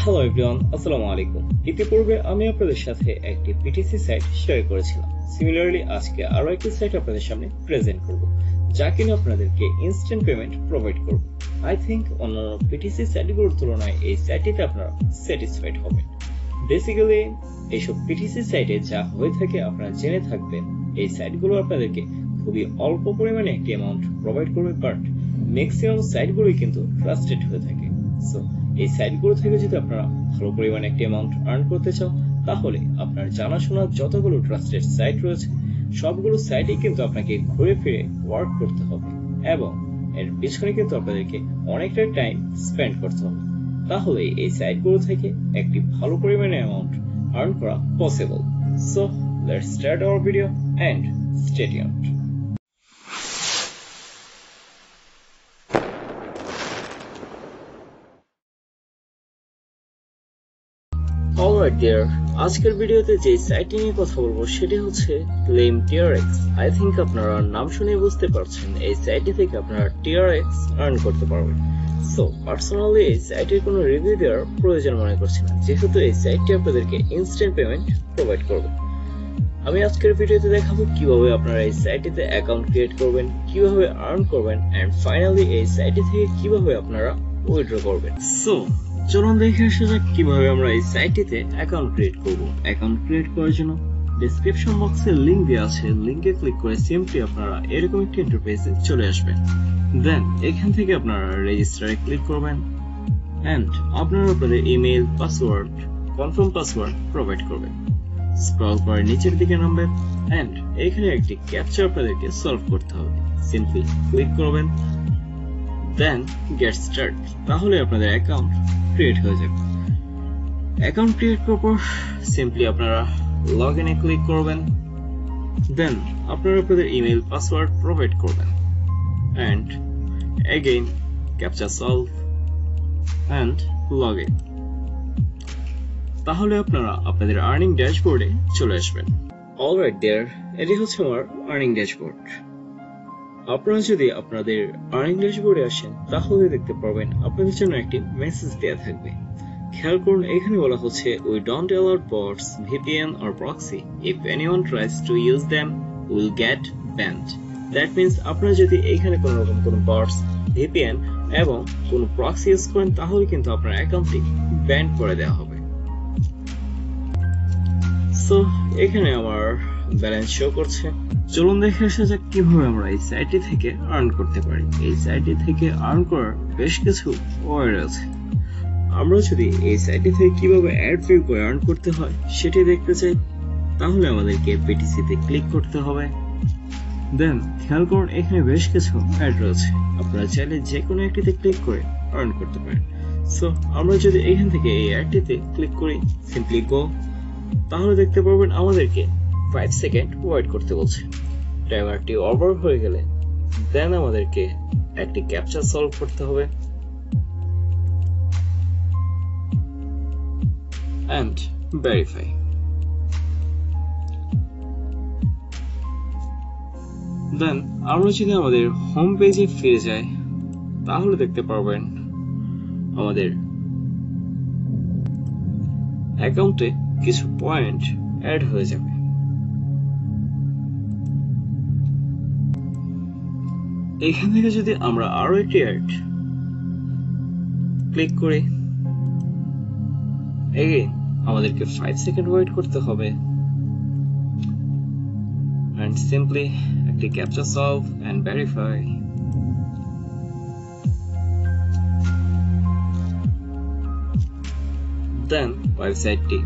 Hello everyone, আসসালামু আলাইকুম। ইতিপূর্বে আমি আপনাদের সাথে একটি পিটিসি সাইট শেয়ার করেছিলাম। সিমিলারলি আজকে আরো একটি সাইট আপনাদের সামনে প্রেজেন্ট করব, যা কিনা আপনাদেরকে ইনস্ট্যান্ট পেমেন্ট প্রোভাইড করবে। আই থিংক অন্যান্য পিটিসি সাইটগুলোর তুলনায় এই সাইটটিতে আপনারা স্যাটিসফাইড হবেন। বেসিক্যালি এইসব পিটিসি সাইটে যা হয়ে থাকে আপনারা জেনে থাকবেন, এই সাইটগুলো আপনাদেরকে খুবই অল্প পরিমাণে একটি অ্যামাউন্ট প্রোভাইড করবে, বাট ম্যাক্সিমাম সাইটগুলোই কিন্তু ট্রাস্টেড হয়ে থাকে। সো এই সাইটগুলো থেকে যদি আপনারা ভালো পরিমাণে একটি অ্যামাউন্ট আর্ন করতে চাও, তাহলে আপনার জানাশোনা যতগুলো ট্রাস্টেড সাইট রয়েছে সবগুলো সাইটেই কিন্তু আপনাকে ঘুরে ফিরে ওয়ার্ক করতে হবে, এবং এর পিছনে কিন্তু আপনাদেরকে অনেকটা টাইম স্পেন্ড করতে হবে। তাহলে এই সাইটগুলো থেকে একটি ভালো পরিমাণে অ্যামাউন্ট আর্ন করা possible. So let's start our video and stay tuned. Alright there, আজকের ভিডিওতে যে সাইটটি নিয়ে কথা বলবো সেটি হচ্ছে ক্লেম TRX। আই থিংক আপনারা নাম শুনে বুঝতে পারছেন এই সাইটটি থেকে আপনারা TRX আর্ন করতে পারবেন। সো পার্সোনালি এই সাইটের কোনো রিভিউ দেওয়ার প্রয়োজন মনে করছি না, যেহেতু এই সাইটটি আপনাদেরকে ইনস্ট্যান্ট পেমেন্ট প্রোভাইড করবে। আমি আজকের ভিডিওতে দেখাবো কিভাবে আপনারা এই সাইটটিতে অ্যাকাউন্ট ক্রিয়েট করবেন, কিভাবে আর্ন করবেন, এন্ড ফাইনালি এই সাইটটি থেকে কিভাবে আপনারা উইথড্র করবেন। সো চলুন দেখে আসা যাক কিভাবে আমরা এই সাইটটিতে অ্যাকাউন্ট ক্রিয়েট করব। অ্যাকাউন্ট ক্রিয়েট করার জন্য ডেসক্রিপশন বক্সে লিংক দেওয়া আছে, লিংকে ক্লিক করে সিম্পলি আপনারা এরকম একটি ইন্টারফেসে চলে আসবেন। দেন এখান থেকে আপনারা রেজিস্টারে ক্লিক করবেন এন্ড আপনারা আপনাদের email, password, confirm password provide করবেন। স্ক্রল করে নিচের দিকে নামবেন এন্ড এখানে একটি ক্যাপচা আপনাদেরকে সলভ করতে হবে। সিম্পলি ক্লিক করবেন, দেন গেট স্টার্ট। তাহলে আপনাদের অ্যাকাউন্ট ক্রিয়েট হয়ে যাবে। অ্যাকাউন্ট ক্রিয়েট করার পর সিম্পলি আপনারা লগ ইনে ক্লিক করবেন, দেন আপনারা আপনাদের ইমেল, পাসওয়ার্ড প্রোভাইড করবেন and again captcha solve and log in. তাহলে আপনারা আপনাদের আর্নিং ড্যাশবোর্ডে চলে আসবেন। অলরাইট দেয়ার, এটি হচ্ছে আমার আর্নিং ড্যাশবোর্ড। আপনারা যদি আপনাদের আর্নিং ড্যাশবোর্ডে আসেন তাহলে দেখতে পারবেন আপনাদের জন্য একটি মেসেজ দেয়া থাকবে। খেয়াল করুন, এখানে বলা হচ্ছে we don't allow bots, VPN or proxy. If anyone tries to use them, will get banned. That means আপনারা যদি এখানে কোনো রকম কোনো bots, VPN এবং কোনো proxy ইউজ করেন তাহলে কিন্তু আপনার অ্যাকাউন্টটি ব্যান করে দেওয়া হবে। সো এখানে আমার ব্যালেন্স শো করছে। চলুন দেখে আসা যাক কিভাবে আমরা এই সাইটটি থেকে আর্ন করতে পারি। এই সাইটটি থেকে আর্ন করার বেশ কিছু ওয়ে আছে। আমরা যদি এই সাইটটি থেকে কিভাবে অ্যাড ভিউ করে আর্ন করতে হয় সেটি দেখতে চাই, তাহলে আমাদেরকে পিটিসিতে ক্লিক করতে হবে। দেন খেয়াল করুন, এখানে বেশ কিছু অ্যাড রয়েছে, আপনারা চাইলে যে কোনো একটিতে ক্লিক করে আর্ন করতে পারেন। সো আমরা যদি এখান থেকে এই অ্যাডটিতে ক্লিক করি, সিম্পলি গো, তাহলে দেখতে পারবেন আমাদেরকে 5 সেকেন্ড ওয়েট করতে বলছে। টাইমারটি ওভার হয়ে গেলে দেন আমাদেরকে একটি ক্যাপচা সলভ করতে হবে এন্ড ভেরিফাই। দেন আমরা যদি আমাদের হোম পেজে ফিরে যাই তাহলে দেখতে পারবেন আমাদের অ্যাকাউন্টে কিছু পয়েন্ট অ্যাড হয়ে যাবে। এখান থেকে যদি আমরা আরো একটি অ্যাড ক্লিক করি, এগেইন আমাদেরকে 5 সেকেন্ড ওয়েট করতে হবে এন্ড সিম্পলি একটি ক্যাপচা সলভ এন্ড ভেরিফাই। দেন ওয়েবসাইটটি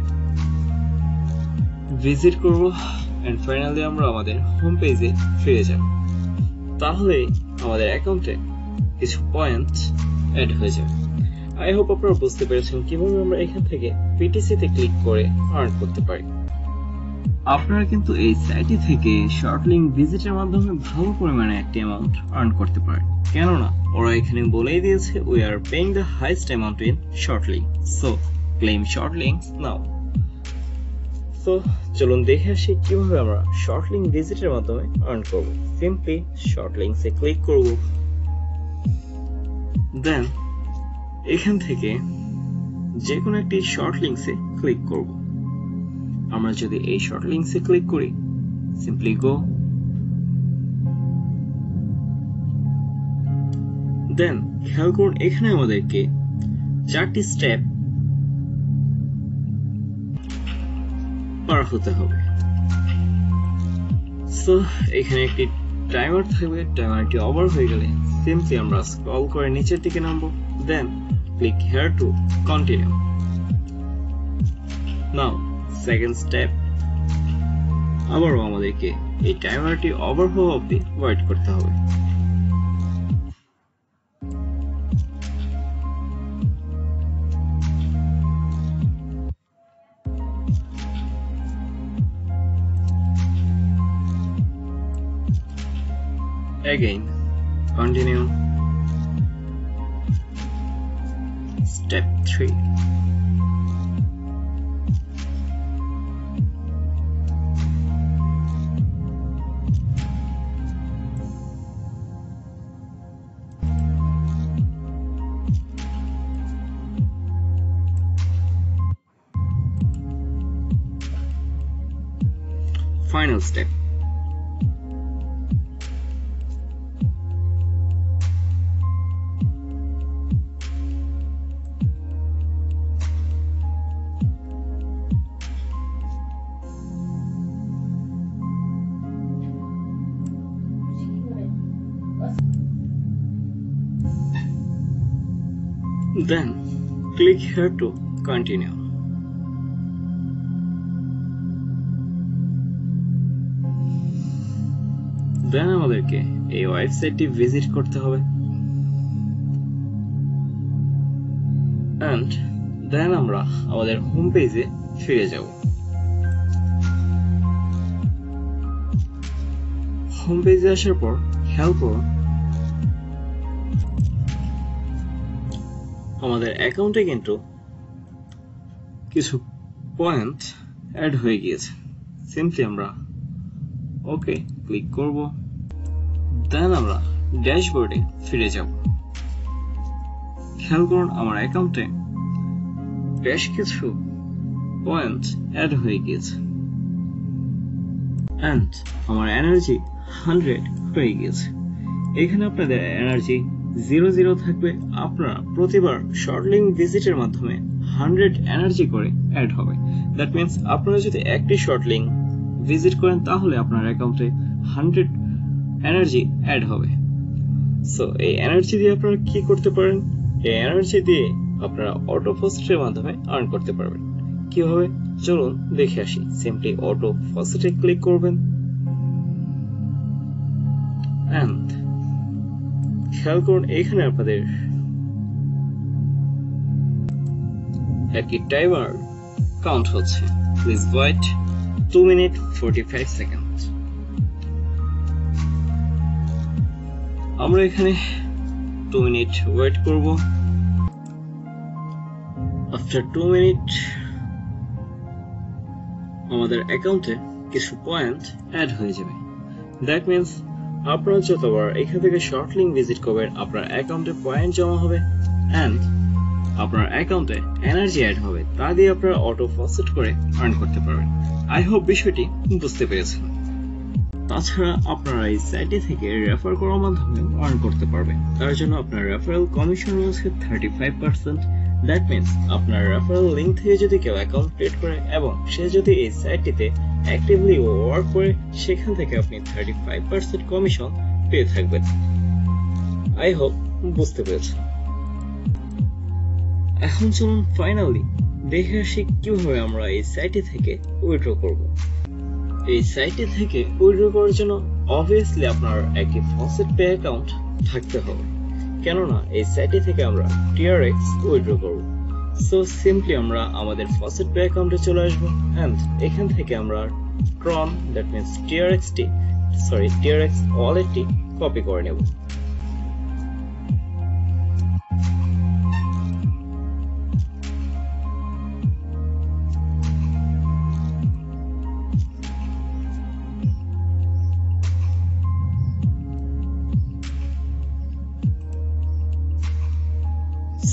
ভিজিট করব এন্ড ফাইনালি আমরা আমাদের হোম পেজে ফিরে যাব। তাহলে আমাদের অ্যাকাউন্টে কিছু পয়েন্ট অ্যাড হয়ে যাবে। আই হোপ আপনারা বুঝতে পেরেছেন কিভাবে আমরা এখান থেকে পিটিসিতে ক্লিক করে আর্ন করতে পারি। আপনারা কিন্তু এই সাইটটি থেকে শর্ট লিঙ্ক ভিজিটের মাধ্যমে ভালো পরিমাণে একটি অ্যামাউন্ট আর্ন করতে পারেন, কেননা ওরা এখানে বলেই দিয়েছে we are paying the highest amount in short link, so claim short links now. So চলুন দেখে আসি কিভাবে আমরা শর্ট লিঙ্ক ভিজিটের মাধ্যমে আর্ন করব। সিম্পলি শর্ট লিঙ্কসে ক্লিক করব, দেন এখান থেকে যে কোনো একটি শর্ট লিঙ্কসে ক্লিক করব। আমরা যদি এই শর্ট লিঙ্কসে ক্লিক করি, সিম্পলি গো, দেন খেয়াল করুন এখানে আমাদেরকে 4টি স্টেপ পার হতে হবে। সো এখানে একটি টাইমার থাকবে, টাইমারটি ওভার হয়ে গেলে সিম্পলি আমরা স্ক্রল করে নিচের দিকে নামবো, then click here to continue. Now second step, আবারও আমাদেরকে এই টাইমারটি ওভার হওয়া অবধি ওয়েট করতে হবে। Again, continue. Step 3. Final step. Then click here to continue. Then আমাদেরকে এই ওয়েবসাইটটি ভিজিট করতে হবে, and then আমরা আমাদের হোম পেজে ফিরে যাব। হোম পেজে আসার পর খেয়াল করুন আমাদের অ্যাকাউন্টে কিন্তু কিছু পয়েন্ট অ্যাড হয়ে গিয়েছে। সিম্পলি আমরা ওকে ক্লিক করব, দেন আমরা ড্যাশবোর্ডে ফিরে যাব। খেয়াল করুন আমার অ্যাকাউন্টে বেশ কিছু পয়েন্ট অ্যাড হয়ে গিয়েছে, এন্ড আমার এনার্জি 100 হয়ে গিয়েছে। এখানে আপনাদের এনার্জি 0 থাকবে। আপনারা প্রতিবার শর্ট লিঙ্ক ভিজিটের মাধ্যমে 100 এনার্জি করে অ্যাড হবে। দ্যাট মিন্স আপনারা যদি একটি শর্ট লিঙ্ক ভিজিট করেন তাহলে আপনার অ্যাকাউন্টে 100 এনার্জি অ্যাড হবে। সো এই এনার্জি দিয়ে আপনারা কি করতে পারেন? এই এনার্জি দিয়ে আপনারা অটো ফসেটের মাধ্যমে আর্ন করতে পারবেন। কিভাবে চলুন দেখে আসি। সিম্পলি অটো ফসেটে ক্লিক করবেন, এন্ড খেয়াল করুন এখানে আপনাদের একটি টাইমার কাউন্ট হচ্ছে। Please wait 2 minute 45 second. আমরা এখানে 2 মিনিট ওয়েট করব। আফটার 2 মিনিট আমাদের অ্যাকাউন্টে কিছু পয়েন্ট অ্যাড হয়ে যাবে। দ্যাট মিন্স আপনারা যতবার এখান থেকে শর্ট লিঙ্ক ভিজিট করবেন আপনার অ্যাকাউন্টে পয়েন্ট জমা হবে, এন্ড আপনার অ্যাকাউন্টে এনার্জি অ্যাড হবে। তা দিয়ে আপনারা অটো ফসেট করে আর্ন করতে পারবেন। আই হোপ বিষয়টি বুঝতে পেরেছেন। তাছাড়া আপনারা এই সাইটে থেকে রেফার করার মাধ্যমে আর্ন করতে পারবেন। তার জন্য আপনার রেফারেল কমিশন রয়েছে 35%। দ্যাট মিন্স আপনার রেফারেল লিঙ্ক থেকে যদি কেউ অ্যাকাউন্ট ক্রিয়েট করে এবং সে যদি এই সাইটটিতে অ্যাক্টিভলি ওয়ার্ক করে, সেখান থেকে আপনি 35% কমিশন পেয়ে থাকবেন। আই হোপ বুঝতে পেরেছেন। এখন চলুন ফাইনালি দেখে আসি কিভাবে আমরা এই সাইটে থেকে উইথড্র করব। এই সাইটে থেকে উইথড্র করার জন্য অবভিয়াসলি আপনার একটি ফসেট পে অ্যাকাউন্ট থাকতে হবে, কেননা এই সাইটে থেকে আমরা TRX উইথড্র করব। সো সিম্পলি আমরা আমাদের ফসেট পে অ্যাকাউন্টে চলে আসবো, এন্ড এখান থেকে আমরা ট্রন দ্যাট মিন্স TRX ওয়ালেটটি কপি করে নেব।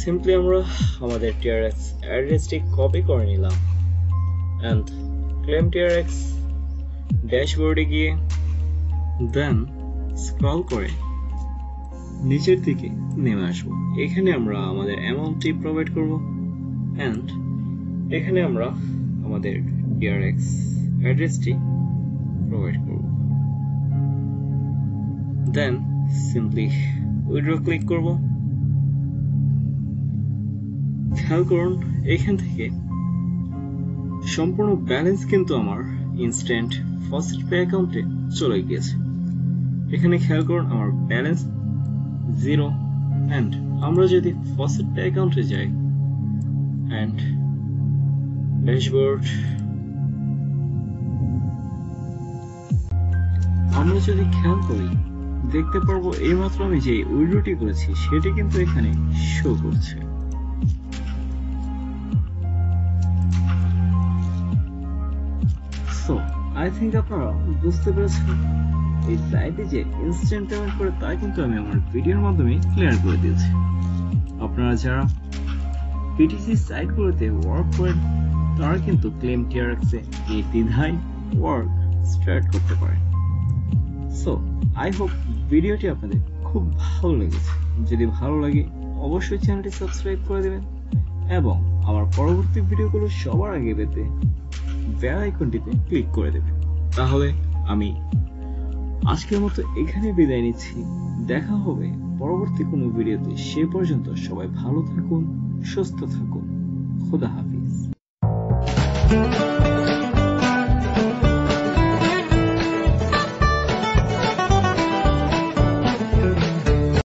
সিম্পলি আমরা আমাদের TRX অ্যাড্রেসটি কপি করে নিলাম and claim TRX ড্যাশবোর্ডে গিয়ে দেন স্ক্রল করে নিচের দিকে নেমে আসবো। এখানে আমরা আমাদের অ্যামাউন্টটি প্রোভাইড করব and এখানে আমরা আমাদের TRX অ্যাড্রেসটি প্রোভাইড করব। দেন সিম্পলি উইথড্র ক্লিক করব। খেয়াল করুন এখান থেকে সম্পূর্ণ ব্যালেন্স কিন্তু আমার ইনস্ট্যান্ট ফার্স্ট পে অ্যাকাউন্টে চলে গিয়েছে। এখানে খেয়াল করুন আমার ব্যালেন্স 0 and আমরা যদি ফার্স্ট পে অ্যাকাউন্টে যাই and ড্যাশবোর্ড আমরা যদি খেয়াল করি দেখতে পারবো এইমাত্র আমি যে উইথড্রটি করেছি সেটি কিন্তু এখানে শো করছে। সো আই থিঙ্ক আপনারা বুঝতে পেরেছেন এই সাইটে যে ইনস্ট্যান্ট পেমেন্ট করে তা কিন্তু আমি আমার ভিডিওর মাধ্যমে ক্লিয়ার করে দিয়েছি। আপনারা যারা PTC সাইটগুলোতে ওয়ার্ক করেন তারা কিন্তু ক্লেম TRX এ এই দ্বিধায় ওয়ার্ক স্টার্ট করতে পারেন। সো আই হোপ ভিডিওটি আপনাদের খুব ভালো লেগেছে। যদি ভালো লাগে অবশ্যই চ্যানেলটি সাবস্ক্রাইব করে দেবেন এবং আমার পরবর্তী ভিডিওগুলো সবার আগে পেতে বেল আইকনটিতে ক্লিক করে দেবেন। তাহলে আমি আজকের মতো এখানে বিদায় নিচ্ছি। দেখা হবে পরবর্তী কোনো ভিডিওতে। সে পর্যন্ত সবাই ভালো থাকুন, সুস্থ থাকুন। খোদা হাফিজ।